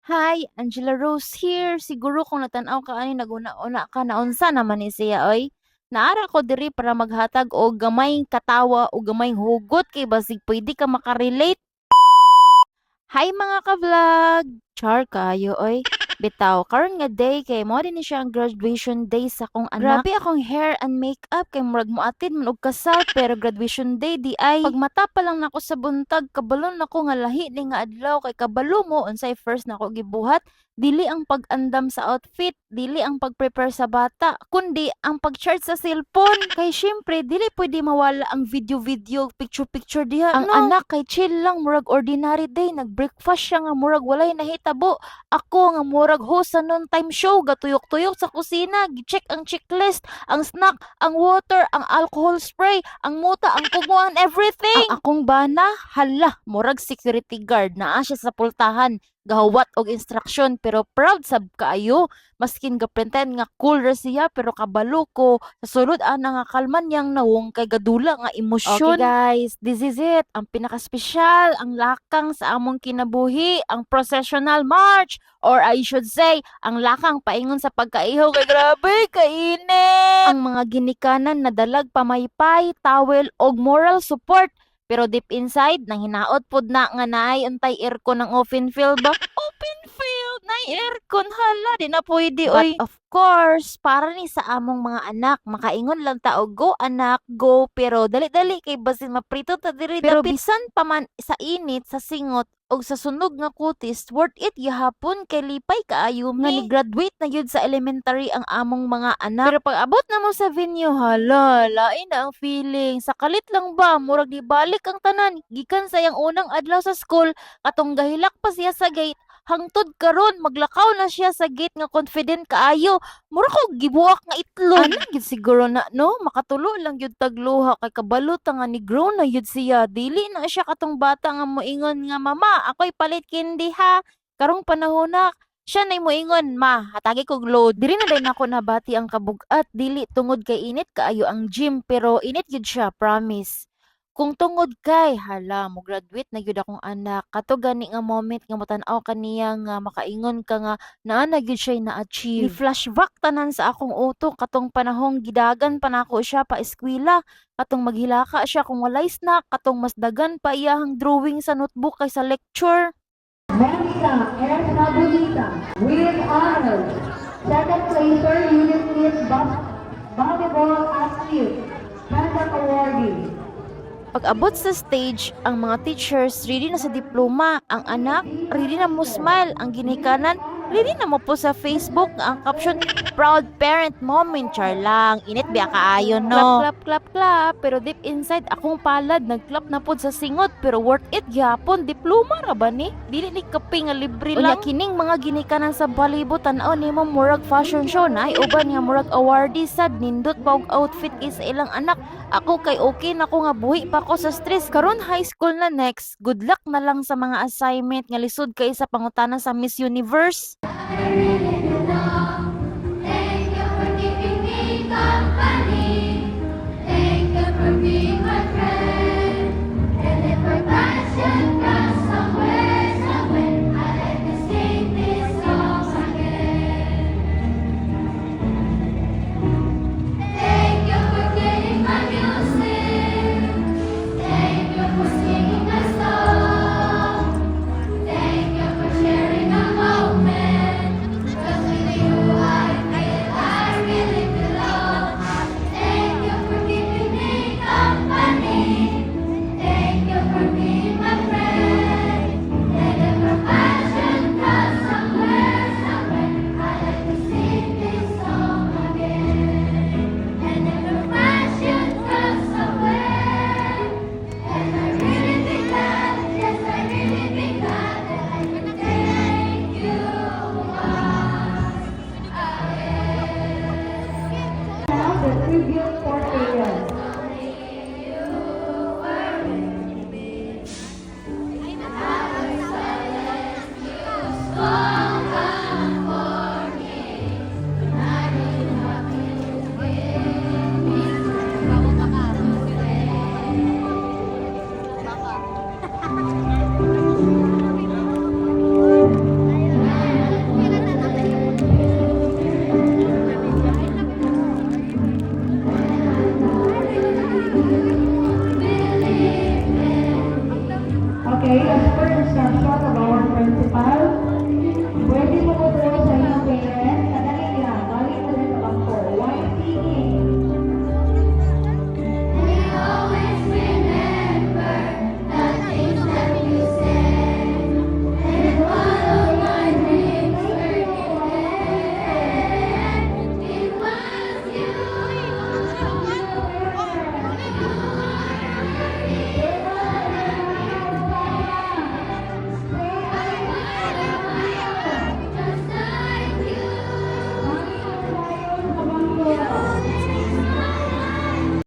Hi, Angela Rose here. Siguro kung natanaw ka ani naguna-una ka naunsa naman ni siya oy. Naara ko diri para maghatag og gamay katawa o gamay hugot kay basig pwede ka makarelate. Hi mga ka-vlog! Char kayo oy. Bitaw, karon nga day kay mo din ni siya ang graduation day sa akong anak. Grabe akong hair and makeup kay murag moatid man og kasal pero graduation day di ay pagmata pa lang nako sa buntag kabalon nako nga lahi ni nga adlaw kay kabalo mo unsay first nako gibuhat dili ang pag-andam sa outfit, dili ang pag-prepare sa bata, kundi ang pag-charge sa cellphone. Kay syempre, dili pwede mawala ang video-video, picture-picture diha. Ang anak kay chill lang, murag ordinary day, nag-breakfast siya nga murag walay nahitabo. Ako nga murag host sa non-time show, gatuyok-tuyok sa kusina, gi-check ang checklist, ang snack, ang water, ang alcohol spray, ang muta, ang kuguan, everything. Ang akong bana, hala, murag security guard, naa siya sa pultahan gahawat og instruction pero proud sab kaayo maskin gaprinten nga cool ra siya pero kabalo ko sa sulod ana nga kalman niyang nawong kay gadula nga emosyon. Okay guys, this is it ang pinaka-special, ang lakang sa among kinabuhi, ang processional march or I should say ang lakang paingon sa pagkaihaw kay grabe kainit. Ang mga ginikanan na dalag pamaypay, towel og moral support pero deep inside, nang hinaot pod na nga naay untay aircon ng open field ba? Open field! Naay aircon, hala, di na pwede, oy. But of course, para ni sa among mga anak, makaingon lang ta og go anak, go, pero dali-dali kay basin maprito ta diri. Pero bisan pa man sa init, sa singot, og sa sunog nga kutis, worth it gihapon kay lipay kaayo nga ni graduate na yun sa elementary ang among mga anak. Pero pag abot na mo sa venue, hala, lain na ang feeling. Sakalit lang ba, murag di balik ang tanan. Gikan sa yang unang adlaw sa school, katong gahilak pa siya sa gate, hangtod karon maglakaw na siya sa gate nga confident kaayo. Mura ko gibuak nga itlog. Ano gid siguro na no, makatulo lang yun tagluha kay kabalo ta nga ni grow na yun siya. Dili na siya katong bata nga moingon nga mama, ako'y palit kindi ha. Karong panahon na siya na moingon, ma, hatagi kog load. Diri na din ako nabati ang kabugat, dili tungod kay init kaayo ang gym pero init yun siya, promise. Kung tungod kay, hala, mo graduate na gyud akong anak. Kato gani nga moment nga motan-aw kaniya nga makaingon ka nga naa na gyud siya na-achieve. Ni flashback tanan sa akong utok katong panahong gidagan pa nako siya pa eskwela. Katong maghilaka siya kung walay snack, katong mas dagan pa iyahang drawing sa notebook kay sa lecture. Mensa Ernabolita with honors. Second placer, Unit Miss Volleyball Athlete, Conduct Awardee. Pag-abot sa stage, ang mga teachers ready na sa diploma, ang anak ready na mo smile, ang ginikanan ready na mo po sa Facebook ang caption proud parent moment char lang. Init biya kaayo no. Clap clap clap clap pero deep inside akong palad nagclap na pod sa singot pero worth it gyapon diploma ra ba ni? Dili ni kape nga libre lang. Unya kining mga ginikanan sa Balibo tan-aw nimo murag fashion show na ay uban nga murag awardee sad nindot pa og outfit kay sa ilang anak. Ako kay okay na ko nga buhi pa ko sa stress karon high school na next. Good luck na lang sa mga assignment nga lisod kay sa pangutanan sa Miss Universe. I really belong. Thank you for keeping me company. Thank you for being my friend. And if our passion runs somewhere, I'd like to sing this song again. Thank you for getting my music. Thank you for singing my song. Thank you for sharing a moment. Now the tribute for Ariel. per instruction